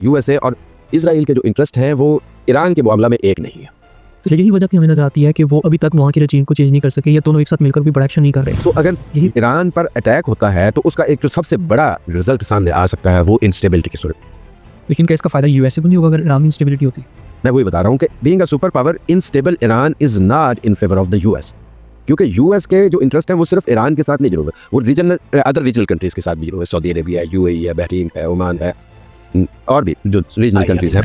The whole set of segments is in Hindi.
यूएसए और इसराइल के जो इंटरेस्ट हैं वो ईरान के मामला में एक नहीं है। तो यही वजह हमें नजर आती है कि वो अभी तक वहाँ की रजीम को चेंज नहीं कर सके, या दोनों एक साथ मिलकर भी बड़ा एक्शन नहीं कर रहे। सो अगर ईरान पर अटैक होता है तो उसका एक जो सबसे बड़ा रिजल्ट सामने आ सकता है वो इंस्टेबिलिटी की सूरत। लेकिन क्या इसका फायदा यूएसए को नहीं होगा अगर ईरान में इंस्टेबिलिटी होती? मैं वही बता रहा हूँ कि being a super power instable Iran is not in favour of the US, क्योंकि यूएस के जो इंटरेस्ट है वो सिर्फ ईरान के साथ नहीं जुड़े हुए, वो रीजनल अदर रीजनल कंट्रीज के साथ भी जुड़े हुए। सऊदी अरेबिया है, यूएई है, बहरीन है, ओमान है, और भी जो रीजनल कंट्रीज है।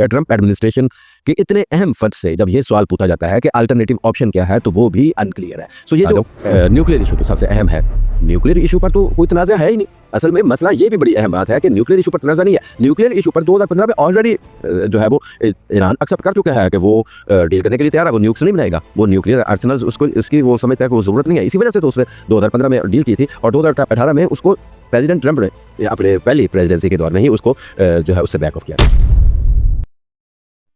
ट्रंप एडमिनिस्ट्रेशन के इतने अहम फंड से जब ये सवाल पूछा जाता है कि अल्टरनेटिव ऑप्शन क्या है तो वो भी अनक्लियर है। सो ये जो न्यूक्लियर इशू तो सबसे अहम है, न्यूक्लियर इशू पर तो कोई तनाज़ा है ही नहीं। असल में मसला ये भी बड़ी अहम बात है कि न्यूक्लियर इशू पर तनाज़ा नहीं है। न्यूक्लियर इशू पर 2015 में ऑलरेडी जो है वो ईरान एक्सेप्ट कर चुका है कि वो डील करने के लिए तैयार है, वो न्यूक्स नहीं बनाएगा, वो न्यूक्लियर आर्सेनल्स उसको इसकी वो समझता है कि वो ज़रूरत नहीं है। इसी वजह से तो उसने 2015 में डील की थी और 2018 में उसको प्रेसिडेंट ट्रंप ने अपने पहली प्रेसिडेंसी के दौर में ही उसको जो है उससे बैक ऑफ किया।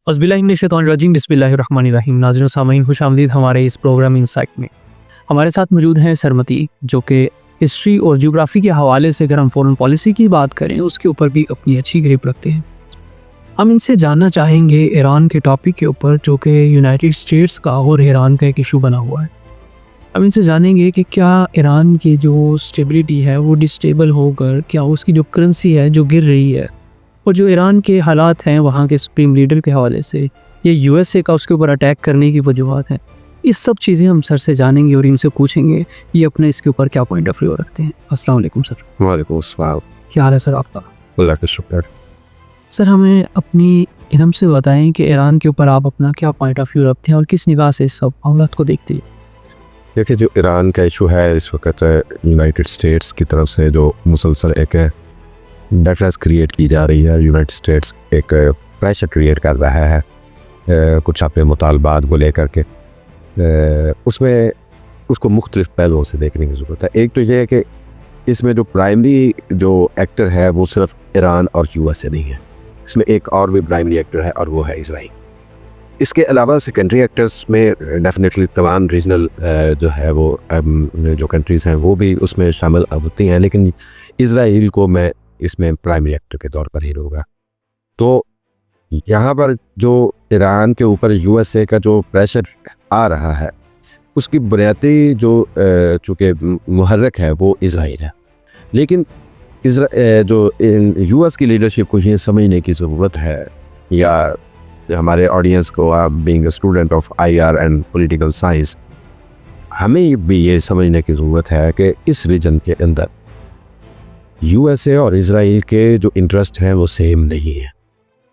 औज़ुबिल्लाहिमिनश्शैतानिर्रजीम बिस्मिल्लाहिर्रहमानिर्रहीम। नाज़रीन सामीन खुशामदीद हमारे इस प्रोग्राम इनसाइट में। हमारे साथ मौजूद हैं सरमती, जो कि हिस्ट्री और ज्योग्राफी के हवाले से अगर हम फॉरेन पॉलिसी की बात करें उसके ऊपर भी अपनी अच्छी ग्रिप रखते हैं। हम इनसे जानना चाहेंगे ईरान के टॉपिक के ऊपर, जो कि यूनाइटेड स्टेट्स का और ईरान का एक इशू बना हुआ है। हम इनसे जानेंगे कि क्या ईरान की जो स्टेबिलिटी है वो डिस्टेबल होकर, क्या उसकी जो करेंसी है जो गिर रही है, और जो ईरान के हालात हैं वहाँ के सुप्रीम लीडर के हवाले से, ये यूएसए का उसके ऊपर अटैक करने की वजूहत हैं। इस सब चीज़ें हम सर से जानेंगे और इनसे पूछेंगे ये अपने इसके ऊपर क्या पॉइंट ऑफ व्यू रखते हैं। अस्सलाम वालेकुम सर। वालेकुम अस्सलाम। क्या हाल है सर आपका? अल्लाह का शुक्र। सर हमें अपनी इल्म से बताएं कि ईरान के ऊपर आप अपना क्या पॉइंट ऑफ व्यू रखते हैं और किस निगाह से इस सब मामलात को देखते हैं। देखिए, जो ईरान का इशू है इस वक्त यूनाइटेड स्टेट्स की तरफ से जो मुसलसल एक डिफरेंस क्रिएट की जा रही है, यूनाइटेड स्टेट्स एक प्रेशर क्रिएट कर रहा है कुछ अपने मुतालबात को लेकर के, उसमें उसको मुख्तलिफ पहलुओं से देखने की ज़रूरत है। एक तो ये है कि इसमें जो प्राइमरी जो एक्टर है वो सिर्फ ईरान और यूएसए नहीं है, इसमें एक और भी प्राइमरी एक्टर है और वो है इसराइल। इसके अलावा सेकेंडरी एक्टर्स में डेफिनेटली तमाम रीजनल जो है वो जो कंट्रीज़ हैं वो भी उसमें शामिल होती हैं, लेकिन इसराइल को मैं इसमें प्राइमरी एक्टर के तौर पर ही लूँगा। तो यहाँ पर जो ईरान के ऊपर यूएसए का जो प्रेशर आ रहा है उसकी बुनियादी जो चूँकि मुहर्रिक है वो इसराइल है, लेकिन जो यूएस की लीडरशिप को ये समझने की ज़रूरत है, या हमारे ऑडियंस को, आप being a student of IR and political science, हमें भी ये समझने की ज़रूरत है कि इस रीजन के अंदर यूएसए और इसराइल के जो इंटरेस्ट हैं वो सेम नहीं है।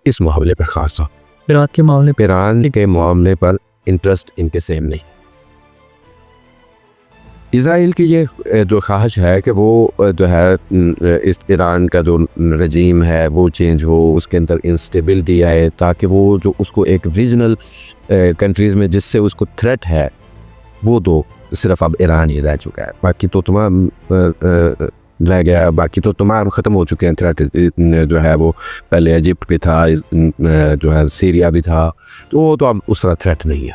इस मामले पर ख़ास तौर ईरान के मामले पर इंटरेस्ट इनके सेम नहीं। इसराइल की ये जो ख्वाहिश है कि वो जो है इस ईरान का जो रजीम है वो चेंज हो, उसके अंदर इंस्टेबिलिटी आए, ताकि वो जो उसको एक रीजनल कंट्रीज़ में जिससे उसको थ्रेट है वो तो सिर्फ अब ईरान ही रह चुका है, बाकी तो तमाम रह गया, बाकी तो तमाम ख़त्म हो चुके हैं थ्रेट। जो है वो पहले इजिप्ट भी था, जो है सीरिया भी था, तो वो तो अब उस तरह थ्रेट नहीं है।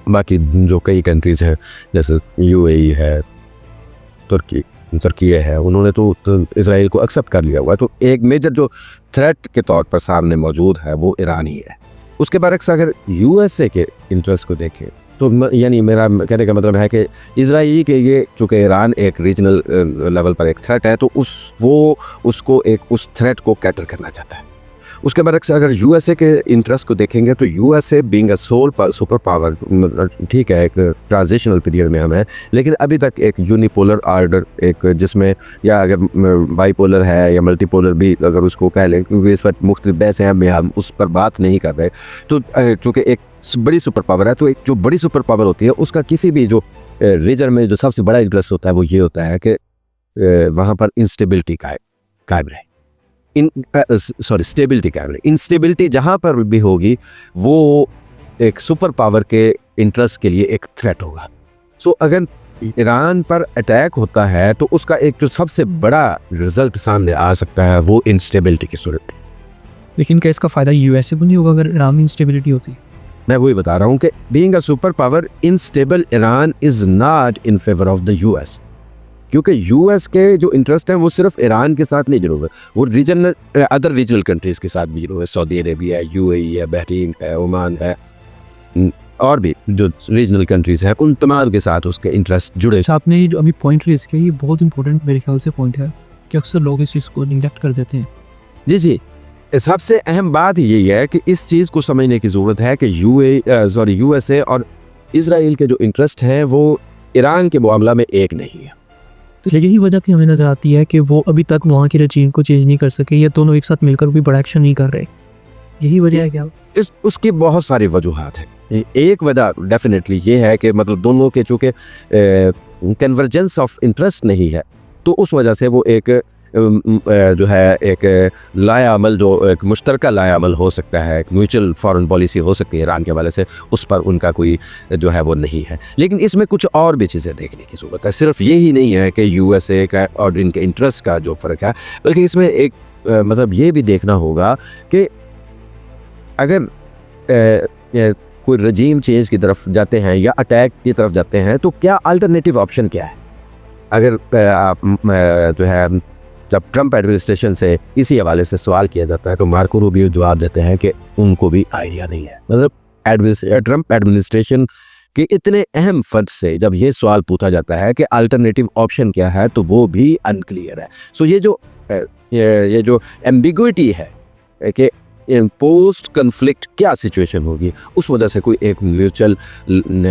बाकी जो कई कंट्रीज़ हैं जैसे यूएई है, तुर्की है, उन्होंने तो इसराइल को एक्सेप्ट कर लिया हुआ है। तो एक मेजर जो थ्रेट के तौर पर सामने मौजूद है वो ईरान ही है। उसके बरक्स अगर यूएसए के इंटरेस्ट को देखें तो यानी मेरा कहने का मतलब है कि इसराइल के ये चूँकि ईरान एक रीजनल लेवल पर एक थ्रेट है तो उसको एक उस थ्रेट को कैटर करना चाहता है। उसके बरक्स अगर यूएसए के इंटरेस्ट को देखेंगे तो USA being a super power, ठीक है, एक ट्रांजिशनल पीरियड में हम हैं, लेकिन अभी तक एक यूनिपोलर ऑर्डर, एक जिसमें या अगर बाईपोलर है या मल्टीपोलर भी अगर उसको कह लें, क्योंकि इस वक्त मुख्तलिफ बहसें हैं, हम उस पर बात नहीं कर रहे। तो चूँकि एक बड़ी सुपर पावर है तो एक जो बड़ी सुपर पावर होती है उसका किसी भी जो रीजन में जो सबसे बड़ा इंटरेस्ट होता है वो ये होता है कि वहाँ पर इंस्टेबिलिटी कायम रहे, स्टेबिलिटी कायम रहे। इंस्टेबिलिटी जहाँ पर भी होगी वो एक सुपर पावर के इंटरेस्ट के लिए एक थ्रेट होगा। सो अगर ईरान पर अटैक होता है तो उसका एक जो सबसे बड़ा रिजल्ट सामने आ सकता है वो इंस्टेबिलिटी की सूरत में। लेकिन क्या इसका फ़ायदा यूएसए को नहीं होगा अगर ईरान में इंस्टेबिलिटी होती? मैं वही बता रहा हूँ कि being a super power instable Iran is not in favour of the US, क्योंकि यूएस के जो इंटरेस्ट हैं वो सिर्फ ईरान के साथ नहीं जुड़े हुए, वो रीजनल अदर रीजनल कंट्रीज़ के साथ भी जुड़े हुए, सऊदी अरेबिया है, यूएई है, बहरीन है, ओमान है, और भी जो रीजनल कंट्रीज़ हैं उन तमाम के साथ उसके इंटरेस्ट जुड़े। अच्छा, आपने जो अभी पॉइंट रेज किया ये बहुत इंपॉर्टेंट मेरे ख्याल से पॉइंट है कि अक्सर लोग इस चीज़ को निगलेक्ट कर देते हैं। जी जी, सबसे अहम बात यही है कि इस चीज़ को समझने की ज़रूरत है कि यूएसए और इसराइल के जो इंटरेस्ट हैं वो ईरान के मामला में एक नहीं है। तो यही वजह कि हमें नज़र आती है कि वो अभी तक वहाँ की रजीम को चेंज नहीं कर सके, ये दोनों एक साथ मिलकर भी बड़ा एक्शन नहीं कर रहे। यही वजह है क्या? उसकी बहुत सारी वजूहात हैं। एक वजह डेफिनेटली ये है कि मतलब दोनों के चूँकि कन्वर्जेंस ऑफ इंटरेस्ट नहीं है, तो उस वजह से वो एक जो है एक लायामल, जो एक मुश्तरका लायामल हो सकता है, एक म्यूचुअल फॉरेन पॉलिसी हो सकती है ईरान के हवाले से, उस पर उनका कोई जो है वो नहीं है। लेकिन इसमें कुछ और भी चीज़ें देखने की ज़रूरत है। सिर्फ यही नहीं है कि यूएसए का और इनके इंटरेस्ट का जो फ़र्क है, बल्कि इसमें एक मतलब ये भी देखना होगा कि अगर कोई रजीम चेंज की तरफ जाते हैं या अटैक की तरफ जाते हैं तो क्या अल्टरनेटिव ऑप्शन क्या है। अगर आप जो है जब ट्रंप एडमिनिस्ट्रेशन से इसी हवाले से सवाल किया जाता है तो मार्को रूबियो जवाब देते हैं कि उनको भी आइडिया नहीं है। मतलब ट्रंप एडमिनिस्ट्रेशन के इतने अहम फर्द से जब ये सवाल पूछा जाता है कि अल्टरनेटिव ऑप्शन क्या है तो वो भी अनक्लियर है। सो ये जो एम्बिग्विटी है कि पोस्ट कन्फ्लिक्ट क्या सिचुएशन होगी, उस वजह से कोई एक म्यूचुअल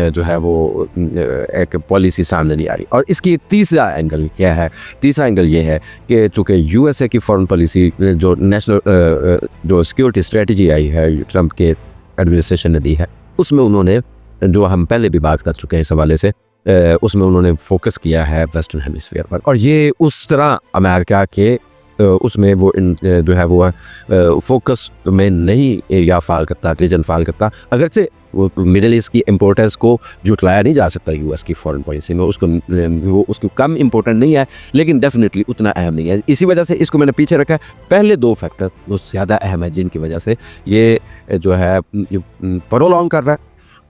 जो है वो एक पॉलिसी सामने नहीं आ रही। और इसकी तीसरा एंगल क्या है? तीसरा एंगल ये है कि चूँकि यूएसए की फॉरेन पॉलिसी जो नेशनल जो सिक्योरिटी स्ट्रेटजी आई है ट्रंप के एडमिनिस्ट्रेशन ने दी है, उसमें उन्होंने, जो हम पहले भी बात कर चुके हैं इस हवाले से, उसमें उन्होंने फोकस किया है वेस्टर्न हेमिस्फीयर पर। और ये उस तरह अमेरिका के उसमें वो जो है वो फोकस में नहीं या फाल करता, रीजन फाल करता। अगरचे वो मिडिल ईस्ट की इम्पोर्टेंस को जुटलाया नहीं जा सकता यूएस की फॉरेन पॉलिसी में, उसको कम इम्पोर्टेंट नहीं है, लेकिन डेफिनेटली उतना अहम नहीं है। इसी वजह से इसको मैंने पीछे रखा है। पहले दो फैक्टर वो ज़्यादा अहम है जिनकी वजह से ये जो है प्रोलॉन्ग कर रहा है।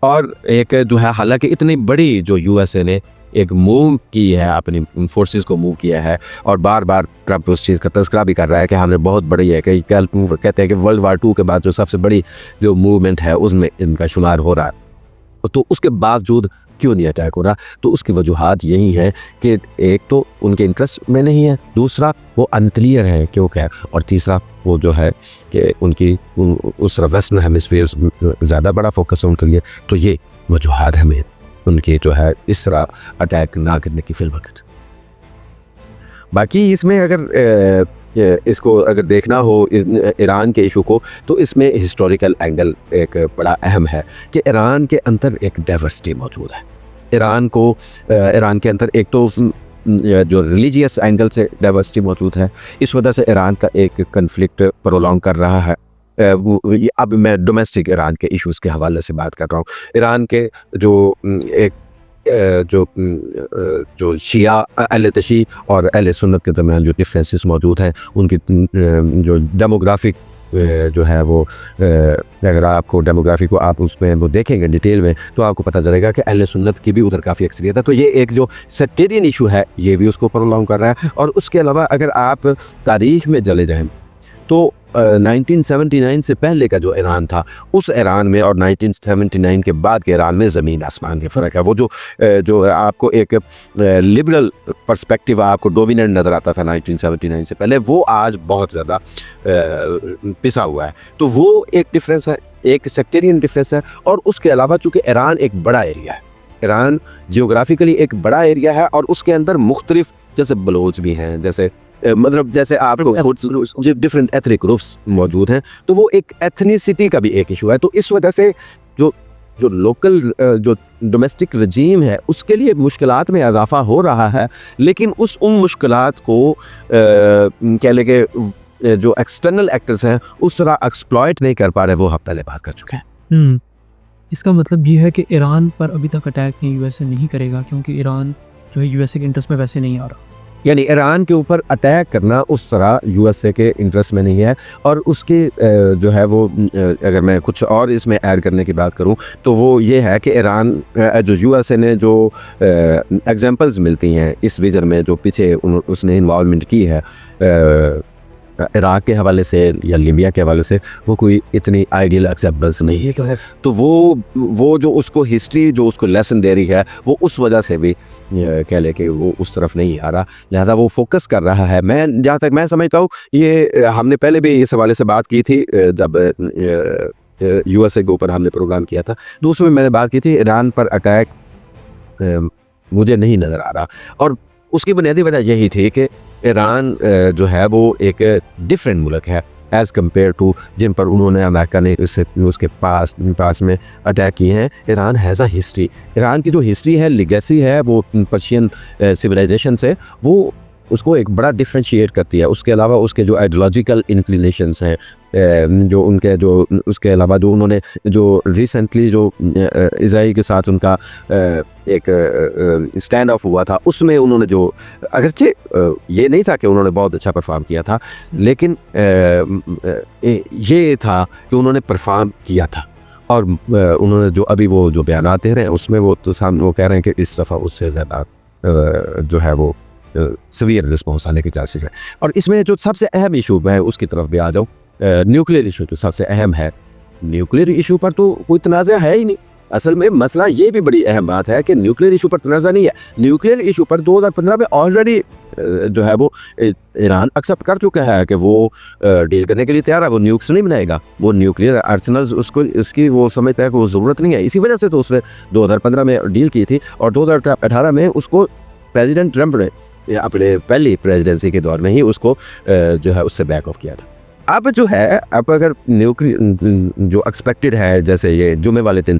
और एक जो है, हालांकि इतनी बड़ी जो यूएसए ने एक मूव की है, अपनी फोर्सेस को मूव किया है, और बार बार ट्रंप उस चीज़ का तज़किरा भी कर रहा है कि हमने बहुत बड़ी है, कि कहते हैं कि वर्ल्ड वार 2 के बाद जो सबसे बड़ी जो मूवमेंट है उसमें इनका शुमार हो रहा है। तो उसके बावजूद क्यों नहीं अटैक हो रहा? तो उसकी वजूहात यही हैं कि एक तो उनके इंटरेस्ट में नहीं है, दूसरा वो अनक्लियर है क्यों क्या, और तीसरा वो जो है कि उनकी उस तरफ वेस्टर्न हेमिस्फीयर ज़्यादा बड़ा फोकस है उनके लिए। तो ये वजूहात हमें उनके जो है इस तरह अटैक ना करने की फिलवक्त। बाकी इसमें अगर इसको अगर देखना हो ईरान के इशू को, तो इसमें हिस्टोरिकल एंगल एक बड़ा अहम है कि ईरान के अंदर एक डाइवर्सिटी मौजूद है। ईरान के अंदर एक तो जो रिलीजियस एंगल से डाइवर्सिटी मौजूद है, इस वजह से ईरान का एक कन्फ्लिक्ट प्रोलॉन्ग कर रहा है। अब मैं डोमेस्टिक ईरान के इश्यूज़ के हवाले से बात कर रहा हूँ। ईरान के जो शिया अहले तशी और अहले सुन्नत के दरमियान जो डिफरेंसेस मौजूद हैं, उनकी जो डेमोग्राफिक जो है वो, अगर आपको डेमोग्राफी को आप उसमें वो देखेंगे डिटेल में तो आपको पता चलेगा कि अहले सुन्नत की भी उधर काफ़ी अक्सरियत है। तो ये एक जो सेक्टेरियन इशू है ये भी उसको प्रोलॉन्ग कर रहा है। और उसके अलावा अगर आप तारीख में चले जाएं तो 1979 से पहले का जो ईरान था, उस ईरान में और 1979 के बाद के ईरान में ज़मीन आसमान के फ़र्क है। वो जो आपको एक लिबरल पर्सपेक्टिव आपको डोमिनेंट नज़र आता था 1979 से पहले, वो आज बहुत ज़्यादा पिसा हुआ है। तो वो एक डिफरेंस है, एक सेक्टेरियन डिफरेंस है। और उसके अलावा चूँकि ईरान एक बड़ा एरिया है, ईरान जियोग्राफिकली एक बड़ा एरिया है, और उसके अंदर मुख्तलिफ जैसे बलोच भी हैं, जैसे आपको डिफरेंट एथनिक ग्रुप्स मौजूद हैं, तो वो एक एथनिसिटी का भी एक इशू है। तो इस वजह से जो लोकल जो डोमेस्टिक रजीम है उसके लिए मुश्किलात में इजाफा हो रहा है, लेकिन उन मुश्किलात को कह लें कि जो एक्सटर्नल एक्टर्स हैं उस तरह एक्सप्लॉइट नहीं कर पा रहे, वो हम पहले बात कर चुके हैं। इसका मतलब ये है कि ईरान पर अभी तक अटैक यूएसए नहीं करेगा, क्योंकि ईरान जो है यूएसए के इंटरेस्ट में वैसे नहीं आ रहा। यानी ईरान के ऊपर अटैक करना उस तरह यूएसए के इंटरेस्ट में नहीं है। और उसके जो है वो अगर मैं कुछ और इसमें ऐड करने की बात करूं तो वो ये है कि ईरान जो यूएसए ने जो एग्जांपल्स मिलती हैं इस रीजन में जो पीछे उसने इन्वॉल्वमेंट की है इराक़ के हवाले से या लीबिया के हवाले से, वो कोई इतनी आइडियल एग्जाम्पल्स नहीं है। तो वो जो उसको हिस्ट्री जो उसको लेसन दे रही है वो उस वजह से भी कह ले कि वो उस तरफ नहीं आ रहा, लिहाजा वो फोकस कर रहा है। मैं जहाँ तक मैं समझता हूँ ये हमने पहले भी इस हवाले से बात की थी जब यूएसए के ऊपर हमने प्रोग्राम किया था, तो उसमें मैंने बात की थी ईरान पर अटैक मुझे नहीं नज़र आ रहा। और उसकी बुनियादी वजह यही थी कि ईरान जो है वो एक डिफरेंट मुल्क है एज़ कम्पेयर टू जिन पर उन्होंने अमेरिका ने उसके पास में अटैक किए हैं। Iran has a history, Iran की जो हिस्ट्री है, लिगेसी है वो पर्शियन सिविलाइजेशन से, वो उसको एक बड़ा डिफ्रेंशिएट करती है। उसके अलावा उसके जो आइडियोलॉजिकल इंक्लिनेशंस हैं जो उनके जो उसके अलावा जो उन्होंने जो रिसेंटली जो इजराइल के साथ उनका एक स्टैंड ऑफ हुआ था उसमें उन्होंने जो अगरचे ये नहीं था कि उन्होंने बहुत अच्छा परफॉर्म किया था, लेकिन ये था कि उन्होंने परफॉर्म किया था। और उन्होंने जो अभी वो जो बयान दे रहे हैं उसमें वो तो सामने वो कह रहे हैं कि इस दफ़ा उससे ज़्यादा जो है वो सवियर रिस्पॉन्स आने के चांसेस है। और इसमें जो सबसे अहम इशू मैं उसकी तरफ भी आ जाऊँ, न्यूक्लियर इशू जो सबसे अहम है, न्यूक्लियर इशू पर तो कोई तनाज़ा है ही नहीं। असल में मसला ये भी बड़ी अहम बात है कि न्यूक्लियर इशू पर तनाज़ा नहीं है। न्यूक्लियर इशू पर 2015 में ऑलरेडी जो है वो ईरान एक्सेप्ट कर चुका है कि वो डील करने के लिए तैयार है, वो न्यूक्स नहीं बनाएगा, वो न्यूक्लियर आर्सेनल्स उसकी वो समझता है कि वो ज़रूरत नहीं है। इसी वजह से तो उसने 2015 में डील की थी और 2018 में उसको प्रेसिडेंट ट्रंप ने अपने पहली प्रेसिडेंसी के दौर में ही उसको जो है उससे बैक ऑफ किया था। अब जो है अब अगर न्यूक्लियर जो एक्सपेक्टेड है, जैसे ये जुमे वाले दिन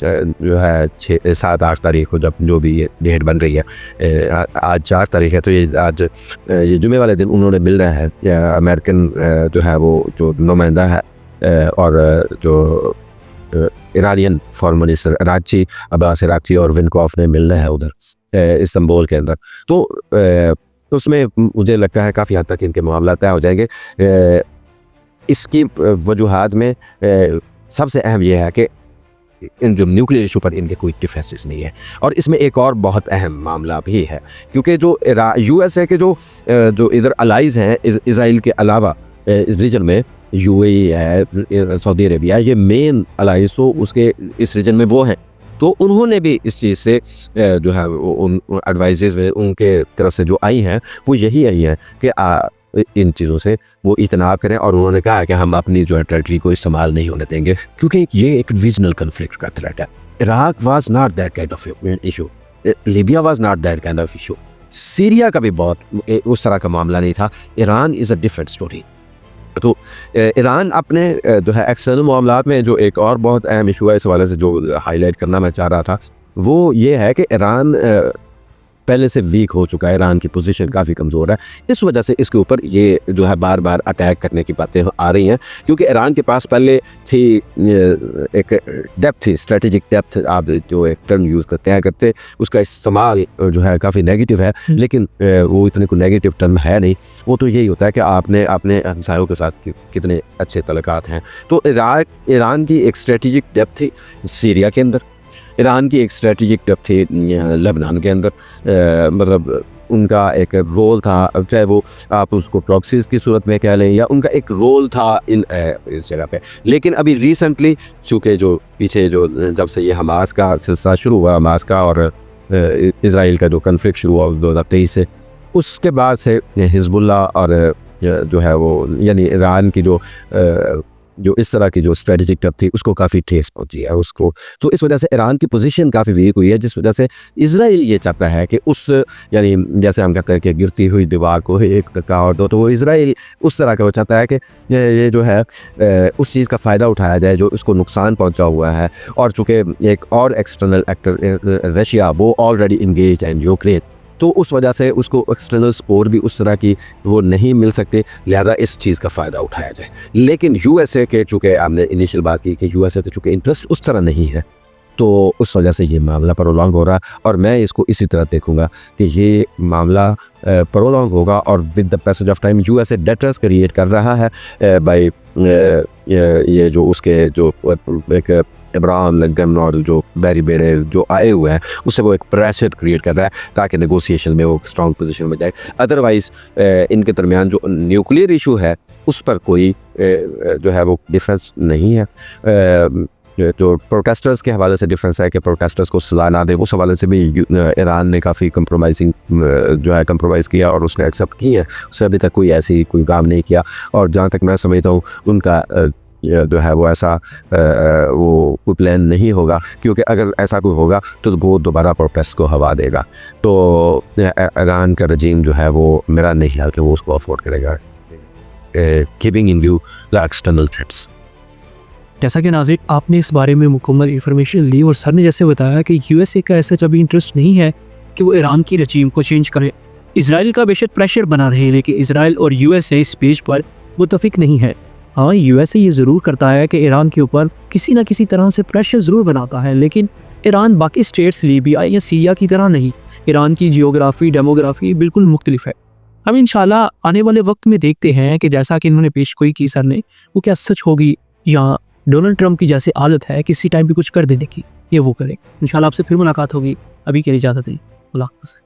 जो है 7-8 तारीख को जब जो भी ये डेट बन रही है, आज 4 तारीख है, तो ये आज ये जुमे वाले दिन उन्होंने मिलना है अमेरिकन जो है वो जो नुमाइंदा है और जो Iranian foreign minister Araghchi, Abbas Araghchi और विनकॉफ ने मिलना है उधर इस्तांबुल के अंदर। तो उसमें मुझे लगता है काफ़ी हद तक इनके मामला तय हो जाएंगे। इसकी वजूहात में सबसे अहम यह है कि इन जो न्यूक्लियर इशू पर इनके कोई डिफरेंसेस नहीं है। और इसमें एक और बहुत अहम मामला भी है, क्योंकि जो यूएसए के जो इधर अलाइज हैं इज़राइल के अलावा इस रीजन में, यूएई है, सऊदी अरेबिया, ये मेन अलाइज तो उसके इस रीजन में वो हैं। तो उन्होंने भी इस चीज़ से जो है उन एडवाइजेज में उनके तरफ से जो आई हैं वो यही आई हैं कि इन चीज़ों से वो इजतनाब करें। और उन्होंने कहा कि हम अपनी जो है टेरिटरी को इस्तेमाल नहीं होने देंगे, क्योंकि ये एक रीजनल कन्फ्लिक्ट का थ्रेट है। Iraq was not that kind of issue, Libya was not that kind of issue, Syria का भी बहुत उस तरह का मामला नहीं था। Iran is a different story. तो ईरान अपने जो है एक्सटर्नल मामलात में जो एक और बहुत अहम इशू है इस हवाले से जो हाईलाइट करना मैं चाह रहा था वो ये है कि ईरान पहले से वीक हो चुका है, ईरान की पोजीशन काफ़ी कमज़ोर है। इस वजह से इसके ऊपर ये जो है बार बार अटैक करने की बातें आ रही हैं, क्योंकि ईरान के पास पहले थी एक डेप्थ थी, स्ट्रेटेजिक डेप्थ आप जो एक टर्म यूज़ करते उसका इस्तेमाल जो है काफ़ी नेगेटिव है, लेकिन वो इतने को नेगेटिव टर्म है नहीं। वो तो यही होता है कि आपने अपने हमसायों के साथ कितने अच्छे तल्लुकात हैं। तो ईरान की एक स्ट्रेटेजिक डेप्थ थी सीरिया के अंदर, ईरान की एक स्ट्रेटेजिक डेप्थ थी लेबनान के अंदर, मतलब उनका एक रोल था, चाहे वो आप उसको प्रॉक्सीज की सूरत में कह लें या उनका एक रोल था इस जगह पे। लेकिन अभी रिसेंटली चूँकि जो पीछे जो जब से ये हमास का सिलसिला शुरू हुआ, हमास का और इज़राइल का जो कन्फ्लिक्ट शुरू हुआ 2023 से, उसके बाद से हिजबुल्लाह और जो है वो यानी ईरान की जो इस तरह की जो स्ट्रेटेजिक टप थी उसको काफ़ी ठेस पहुंची है उसको। तो इस वजह से ईरान की पोजीशन काफ़ी वीक हुई है, जिस वजह से इजराइल ये चाहता है कि उस यानी जैसे हम कहते हैं कि गिरती हुई दीवार को एक धक्का और दो, तो वो इजराइल उस तरह का वो चाहता है कि ये जो है उस चीज़ का फ़ायदा उठाया जाए जो उसको नुकसान पहुँचा हुआ है। और चूँकि एक और एक्सटर्नल एक्टर रशिया वो ऑलरेडी इंगेज है इन यूक्रेन, तो उस वजह से उसको एक्सटर्नल सपोर्ट भी उस तरह की वो नहीं मिल सकते, लिहाजा इस चीज़ का फ़ायदा उठाया जाए। लेकिन यूएसए के चूँकि हमने इनिशियल बात की कि यूएसए के चूँकि इंटरेस्ट उस तरह नहीं है, तो उस वजह से ये मामला प्रोलॉन्ग हो रहा है और मैं इसको इसी तरह देखूंगा कि ये मामला प्रोलॉन्ग होगा और with the passage of time USA debtors create कर रहा है बाय ये जो उसके जो एक इब्राहिम लिंकन और जो बैरी बेरे जो आए हुए हैं उससे वो एक प्रेशर क्रिएट कर रहा है ताकि नेगोशिएशन में वो स्ट्रॉन्ग पोजीशन में जाए। अदरवाइज़ इनके दरमियान जो न्यूक्लियर इशू है उस पर कोई जो है वो डिफरेंस नहीं है। जो प्रोटेस्टर्स के हवाले से डिफरेंस है कि प्रोटेस्टर्स को सलाह ना दे, उस हवाले से भी ईरान ने काफ़ी कंप्रोमाइजिंग जो है कंप्रोमाइज़ किया और उसने एक्सेप्ट की है, उससे अभी तक कोई काम नहीं किया। और जहाँ तक मैं समझता हूँ उनका जो है वो ऐसा वो कोई प्लान नहीं होगा, क्योंकि अगर ऐसा कोई होगा तो वो दोबारा प्रोटेस्ट को हवा देगा। तो ईरान का रजीम जो है वो मेरा नहीं है कि वो उसको अफोर्ड करेगा, keeping in view the external threats. जैसा कि नाज़रीन आपने इस बारे में मुकम्मल इन्फॉर्मेशन ली और सर ने जैसे बताया कि यूएसए का ऐसा जब इंटरेस्ट नहीं है कि वो ईरान की रजीम को चेंज करे। इसराइल का बेशक प्रेशर बना रहे, लेकिन इसराइल और यूएसए इस पेज पर मुतफिक नहीं है। हाँ, यूएसए ये ज़रूर करता है कि ईरान के ऊपर किसी न किसी तरह से प्रेशर ज़रूर बनाता है, लेकिन ईरान बाकी स्टेट्स लीबिया या सीरिया की तरह नहीं। ईरान की जियोग्राफी डेमोग्राफी बिल्कुल मुख्तलिफ है। हम इंशाल्लाह आने वाले वक्त में देखते हैं कि जैसा कि इन्होंने पेशगोई की सर ने, वो क्या सच होगी या डोनाल्ड ट्रंप की जैसे आदत है किसी टाइम भी कुछ कर देने की, ये वो करें। इंशाल्लाह आपसे फिर मुलाकात होगी। अभी के लिए इजाज़त दें। अल्लाह हाफ़िज़।